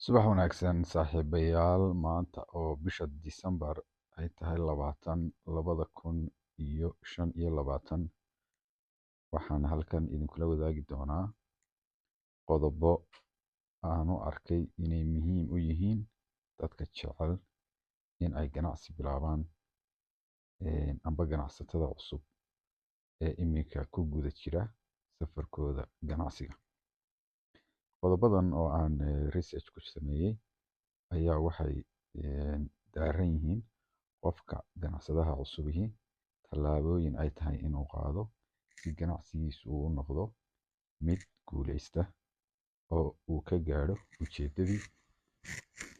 Subax wanaagsan saaxiibayaal, maanta oo bisha Disembar ay tahay 20,2025, waxaan halkan idinkula wadaagi doonaa qodobo aan u arkay inay muhiim u yihiin dadka jecel in ay ganacsi bilaabaan, amba ganacsatada cusub ee iminka ku guda jira safarkooda ganacsiga. Qodobadan oo aan research ku sameeyey ayaa waxay daaran yihiin qofka ganacsadaha cusubihi tallaabooyin ay tahay inuu qaado si ganacsigiisu uu u noqdo mid guuleysta oo uu ka gaadho ujeeddadii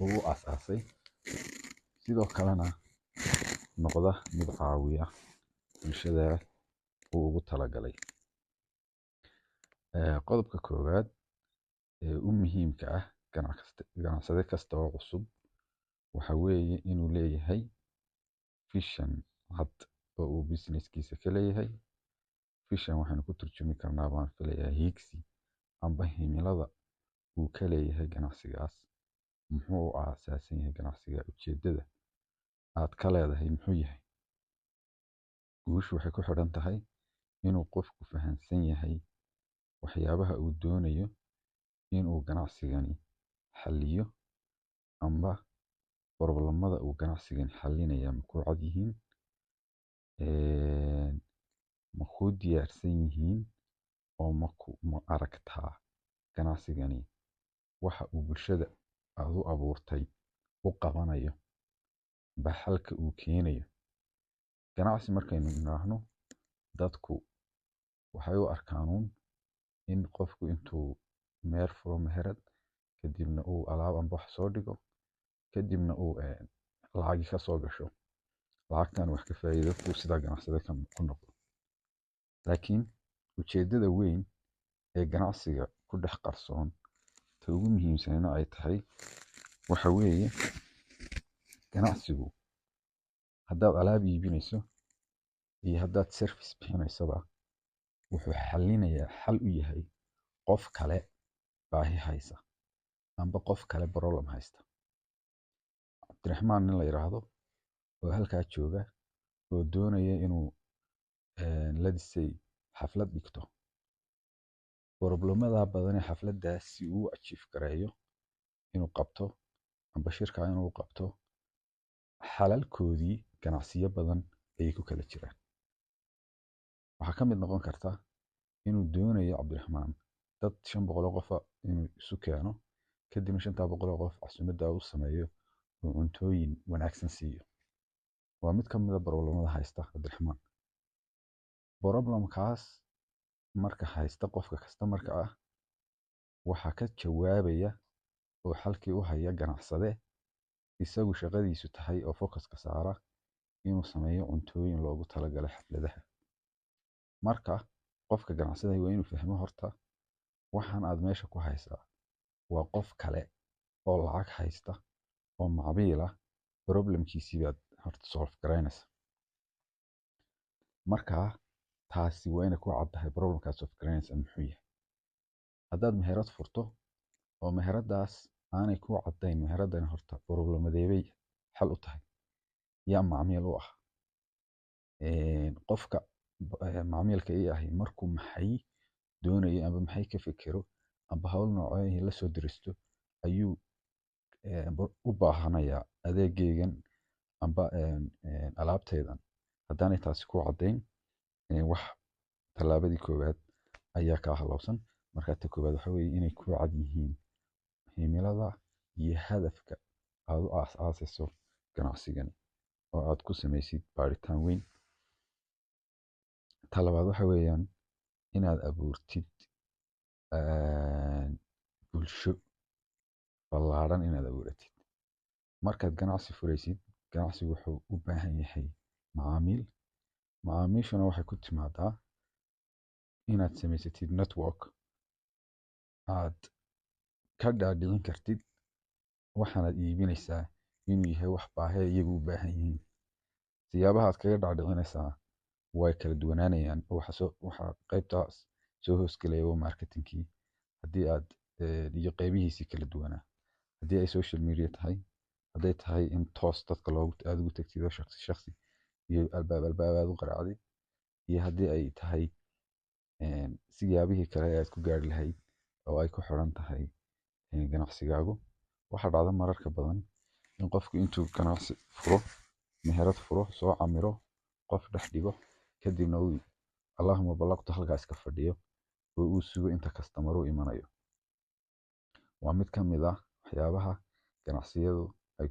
uu u asaasay, sidoo kalena noqda mid caawiya bulshada uu ugu talagalay. Qodobka koowaad ee u muhiimka ah ganacsade kasta oo cusub waxa weeye inuu leeyahay vision cad oo uu businesskiisa ka leeyahay. Vision waxaynu ku turjumi karnaa baan filayaa hiigsi amba himilada uu ka leeyahay ganacsigaas. Muxuu u aasaasan yahay ganacsiga? Ujeeddada aad ka leedahay muxuu yahay? Guushu waxay ku xidhan tahay inuu qofku fahamsan yahay waxyaabaha uu doonayo inuu ganacsigani xalliyo, amba problemada uu ganacsigani xallinaya ma ku cad yihiin, ma ku diyaarsan yihiin, oo ma aragtaa ganacsigani waxa uu bulshada aad u abuurtay u qabanayo, ba xalka uu keenayo. Ganacsi markaynu nidhaahno, dadku waxay u arkaanuun in qofku intuu meer furo meherad, kadibna uu alaab amba wax soo dhigo, kadibna uu lacagi ka soo gasho, lacagtan wax ka faa'iido uu sidaa ganacsade ku noqdo. Laakiin ujeeddada weyn ee ganacsiga ku dhex qarsoon ta ugu muhiimsanina ay tahay waxa weeye ganacsigu haddaad alaab iibinayso iyo haddaad service bixinaysaba wuxuu xal u yahay qof kale baahi haysa amba qof kale problem haysta. Cabdiraxmaan nin la yiraahdo oo halkaa jooga oo doonaya inuu ladisay xaflad dhigto, problemada badan ee xafladaas si uu achieve gareeyo inuu qabto amba shirka inuu qabto, xalalkoodii ganacsiyo badan ayay ku kala jiraan. waxaa ka mid noqon karta inuu doonayo Cabdiraxmaan dad 500 qof inuu isu keeno, kadibna 500 qof casuumadda u sameeyo oo cuntooyin wanaagsan siiyo. waa mid ka mid ah problemada haysta Cabdiraxmaan. Problemkaas marka haysta qofka customer-ka ah, waxaa ka jawaabaya oo xalkii u haya ganacsade isagu shaqadiisu tahay oo focuska saara inuu sameeyo cuntooyin loogu talagalay xafladaha. Marka qofka ganacsadaha waa inuu fahmo horta waxaan aad meesha ku haysaa waa qof kale oo lacag haysta oo macbiil ah, problemkiisii baad horta solve garaynaysa. Marka taasi waa inay ku caddahay problemkaas solve garaynaysa muxuu yahay. Haddaad meherad furto oo meheradaas aanay ku caddayn meheradani horta problemadeebay xal u tahay, yaa macmiil u ah, qofka macmiilka ii ahi markuu maxay doonayo amba maxay ka fikiro amba hawl noocee la soo diristo ayuu u baahanayaa adeegaygan amba alaabtaydan. Haddaanay taasi ku caddayn, wax tallaabadii koowaad ayaa kaa halowsan. Marka ta koowaad waxa weeye inay ku cad yihiin himilada iyo hadafka aad u aasaasaso ganacsigani oo aad ku samaysid baaritaan weyn. Ta labaad waxa weeyaan inaad abuurtid bulsho ballaaran inaad abuuratid. Markaad ganacsi furaysid, ganacsigu wuxuu u baahan yahay macaamiil. Macaamiishuna waxay ku timaadaa inaad samaysatid network aad ka dhaadhicin kartid waxaanaad iibinaysaa inuu yahay wax baahi iyagu u baahan yihiin. Siyaabaha aad kaga dhaadhicinaysaa way kala duwanaanayaan. Waxaa qaybtaas soo hoosgelaya waa marketingkii haddii aad iyo qaybihiisii kala duwanaa. haddii ay social media tahay, hadday tahay in toos dadka aad ugu tagtid oo shakhsi shakhsi iyo albaab aad u qaraacdid, iyo haddii ay tahay siyaabihii kale ee aad ku gaari lahayd oo ay ku xiran tahay ganacsigaagu. Waxaa dhacda mararka badan in qofku intuu ganacsi furo, meherad furo, soo camiro, qof dhex dhigo, kadibna uu allahuma ballaqtu halkaas ka fadhiyo oo uu sugo inta kastamar u imanayo. Waa mid ka mid ah waxyaabaha ganacsiyadu ay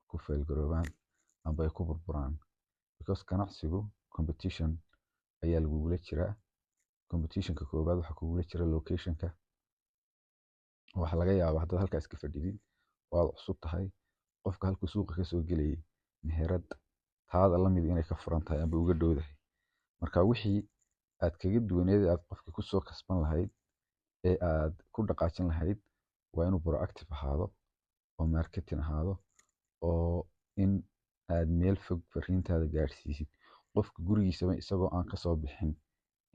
ku faylgaroobaan amba ay ku burburaan, because ganacsigu competition ayaa lagugula jiraa. Competitionka koowaad waxaa kugula jira locationka. Waxaa laga yaabaa haddaad halkaas ka fadhidid oo aad cusub tahay, qofka halkuu suuqa ka soo gelayay meherad taada la mid inay ka furan tahay amba uga dhowdahay. Marka wixii aad kaga duwaneed aad qofka ku soo kasban lahayd ee aad ku dhaqaajin lahayd waa inuu proactive ahaado oo marketing ahaado, oo in aad meel fog fariintaada gaadhsiisid. Qofka gurigiisaba isagoo aan kasoo bixin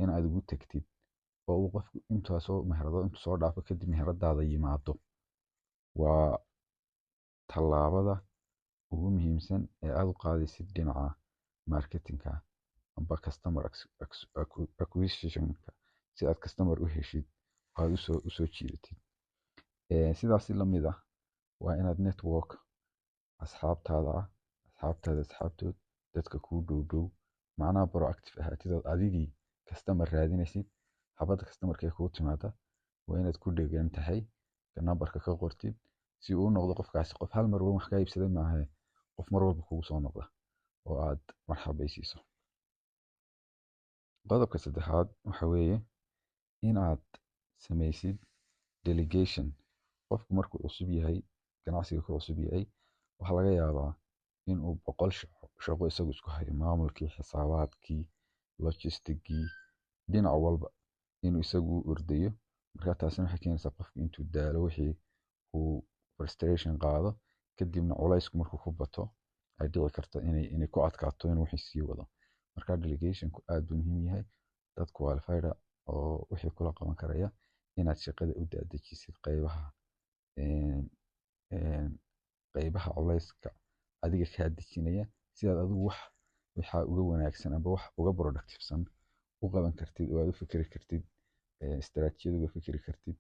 in aad ugu tagtid oo uu qofku intaasoo meheradood intuu soo dhaafo kadib meheradaada yimaado, waa tallaabada ugu muhiimsan ee aad u qaadaysid dhinaca marketingka amba customer acquisitionka, si aad customer u heshid oo aad usoo jiidatid. Sidaas la mid ah waa inaad network asxaabtaada asxaabtood, dadka kuu dhow macnaha proactive ahaatid oo adigii customer raadinaysid. Xabadda customerka ee kuu timaada waa inaad ku dhegan tahay, nambarka ka qortid, si uu u noqdo qofkaasi qof hal mar wax kaa iibsaday maaha, qof mar walba kugu soo noqda oo aad marxabaysiiso. Qodobka saddexaad waxa weeye in aad samaysid delegation. Qofku markuu cusub yahay, ganacsiga ku cusub yahay, waxaa laga yaabaa in uu 100 shaqo isagu isku hayo, maamulkii, xisaabaadkii, logistigii, dhinac walba inuu isagu ordayo. Marka taasina waxay keenaysaa qofku intuu daalo, wixii uu frustration qaado, kadibna culaysku markuu ku bato ay dhici karto inay ku adkaato inuu wixii sii wado. Marka delegationku aad buu muhiim yahay. Dad qualified oo wixii kula qaban karaya inaad shaqada u daadajisid qaybaha culayska adiga kaa dejinaya, si aad adigu waxa uga wanaagsan amba wax uga productivesan u qaban kartid oo aad u fikiri kartid, istaraatiijiyad uga fikiri kartid,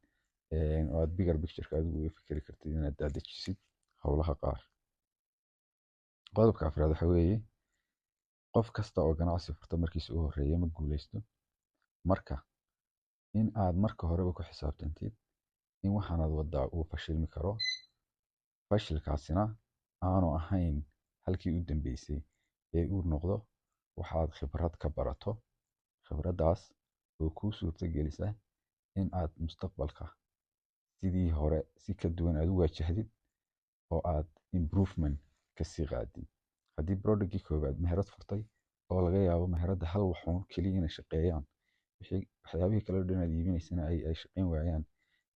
oo aad bigger pictureka adigu uga fikiri kartid inaad daadajisid howlaha qaar. Qodobka afraad waxa weeye qof kasta oo ganacsi furta markiisa u horeeya ma guuleysto. Marka in aad marka horeba ku xisaabtantid in waxaanaad wadaa uu fashilmi karo, fashilkaasina aanu ahayn halkii u dambeysay ee uu noqdo waxaad khibrad ka barato. Khibraddaas oo kuu suurta gelisa in aad mustaqbalka sidii hore si ka duwan aad u waajahdid oo aad improvement ka sii qaadid. Haddii productkii koowaad meherad furtay oo laga yaabo meheradda hal waxuun keliya inay shaqeeyaan, waxyaabihii kale oo dhan aad iibinaysana ay shaqeyn waayaan,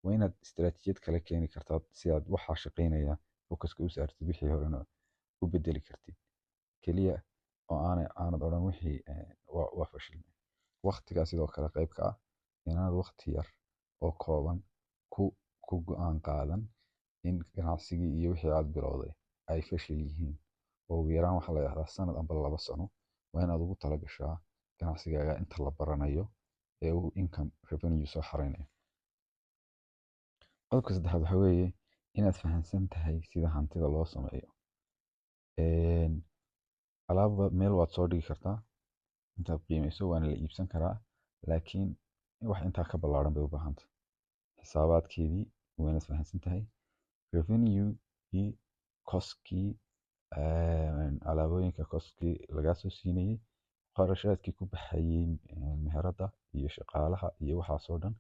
waa inaad istaraatiijiyad kale keeni kartaa si aad waxaa shaqeynaya focuska u saartid, wixii horena u bedeli kartid keliya oo aanad odhan wixii waa fashilmay. Waqtigaa sidoo kale qayb ka ah inaad waqti yar oo kooban ku go'aan qaadan in ganacsigii iyo wixii aad bilowday ay fashil yihiin, oo ugu yaraan waxaa la yidhahdaa sanad amba 2 sano waa inaad ugu talagashaa ganacsigaaga inta la baranayo ee uu income revenue soo xareynayo. Qodobka saddexaad waxa weeye inaad fahamsan tahay sida hantida loo sameeyo. Alaabba meel waad soo dhigi kartaa intaad qiimeyso, waana la iibsan karaa, laakiin wax intaa ka ballaaran bay u baahan tahay. Xisaabaadkeedii waa inaad fahamsan tahay, revenue-gii, cost-kii, alaabooyinka cost-kii lagaa soo siinayay, kharashaadkii ku baxayay meheradda iyo shaqaalaha iyo waxaasoo dhan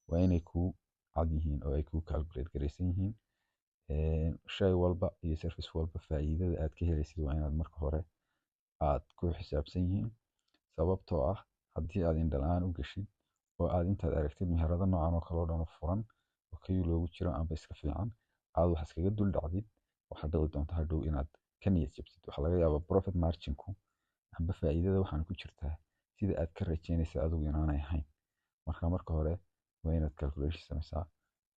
waa inay kuu cad yihiin oo ay kuu calculate garaysan yihiin. Shay walba iyo service walba faa'iidada aad ka helaysid waa inaad marka hore aad ku xisaabsan yihiin, sababtoo ah haddii aad indho la'aan u gashid oo aad intaad aragtid meherado noocan oo kale oo dhan furan oo kayuu loogu jiro amba iska fiican, aad wax iskaga dul dhacdid, waxaad dhici doonta hadhow inaad ka niyad jabtid. Waxaa laga yaabaa profit marginku amba faa'iidada waxaan ku jirtaa sida aad ka rajaynaysa adigu inaanay ahayn. Marka hore waa inaad calculation samaysaa,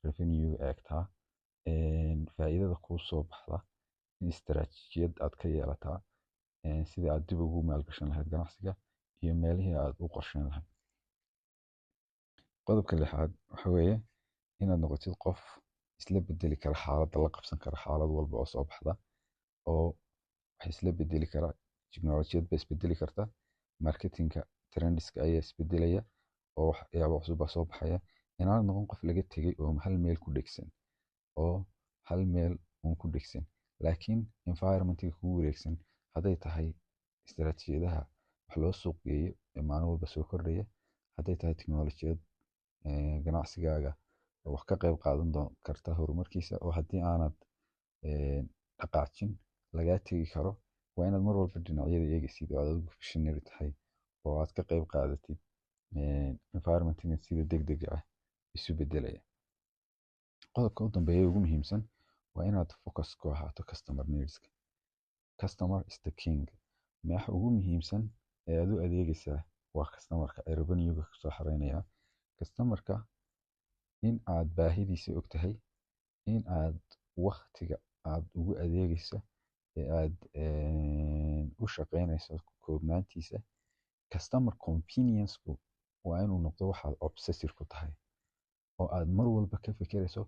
revenue eegtaa, faa'iidada kuu soo baxda in istaraatiijiyad aad ka yeelataa sidii aad dib ugu maalgashan lahayd ganacsiga iyo meelihii aad u qorsheyn lahayd. qodobka lixaad waxa weeye inaad noqotid qof isla bedeli kara xaaladda, la qabsan kara xaalad walba oo soo baxda, oo wax isla bedeli kara. Tiknoolajiyad baa isbedeli karta, marketingka trendiska ayaa isbedelaya, oo waxyaabo cusub baa soo baxaya. Inaad noqon qof laga tegay oo hal meel ku dhegsan, oo hal meel uun ku dhegsan, laakiin environmentiga kugu wareegsan hadday tahay istaraatiijiyadaha wax loo suuq geeyo ee maalin walba soo kordhaya, hadday tahay tiknoolajiyad ganacsigaaga wax ka qayb qaadan karta horumarkiisa, oo haddii aanad dhaqaajin lagaa tegi karo. Waa inaad mar walba dhinacyada eegaysid oo aad adigu visionary tahay oo aad ka qayb qaadatid environmentiga sida degdega ah isu bedelaya. qodobka u dambeeya ugu muhiimsan waa inaad focus ku ahaato customer needska. Customer is the king. Meexa ugu muhiimsan ee aad u adeegaysaa waa customerka ee revenue-ga kasoo xareynaya. Customerka in aad baahidiisa og tahay, in aad waqtiga aad ugu adeegayso ee aad u shaqeynayso koobnaantiisa. Customer convenience-ku waa inuu noqdo waxaad obsessive ku tahay, oo aad mar walba ka fekerayso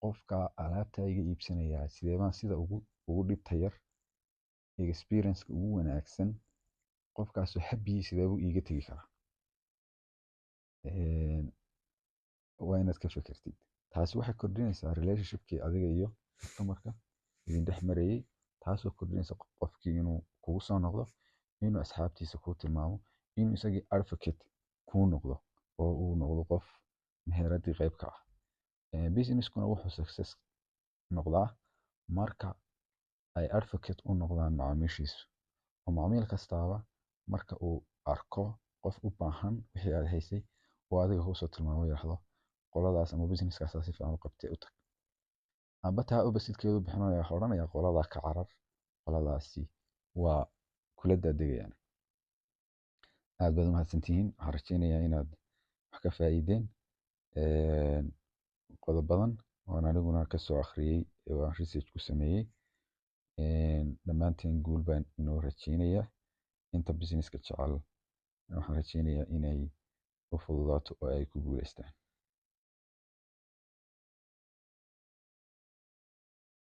qofka alaabta iga iibsanaya sidee baan sida ugu dhibta yar, experience-ka ugu wanaagsan, qofkaasoo happy sidee buu iiga tegi karaa. waa inaad ka fekertid. Taasi waxay kordhinaysaa relationshipkii adiga iyo customerka idin dhex marayay, taasoo kordhinaysa qofkii inuu kugu soo noqdo, inuu asxaabtiisa kuu tilmaamo, inuu isagii advocate kuu noqdo oo uu noqdo qof meheradii qayb ka ah. Businesskuna wuxuu success noqdaa marka ay advocate u noqdaan macaamiishiisu, oo macaamiil kastaaba marka uu arko qof u baahan wixii aad haysay oo adiga kuu soo tilmaamo yiraahdo qoladaas ama businesskaas si fiican u qabtay u tag. Amba taa opposite-keedu bixinaya waxa odhanaya qoladaa ka carar, qoladaasi waa kula daadegayaan. aad baad u mahadsantihiin. Waxaan rajeynayaa inaad wax ka faa'iideen qodobadan oon aniguna ka soo akhriyey oo aan research ku sameeyey. Dhammaanteen guul baan inoo rajeynayaa. Inta businesska jecel waxaan rajeynayaa inay u fududaato oo ay ku guuleystaan.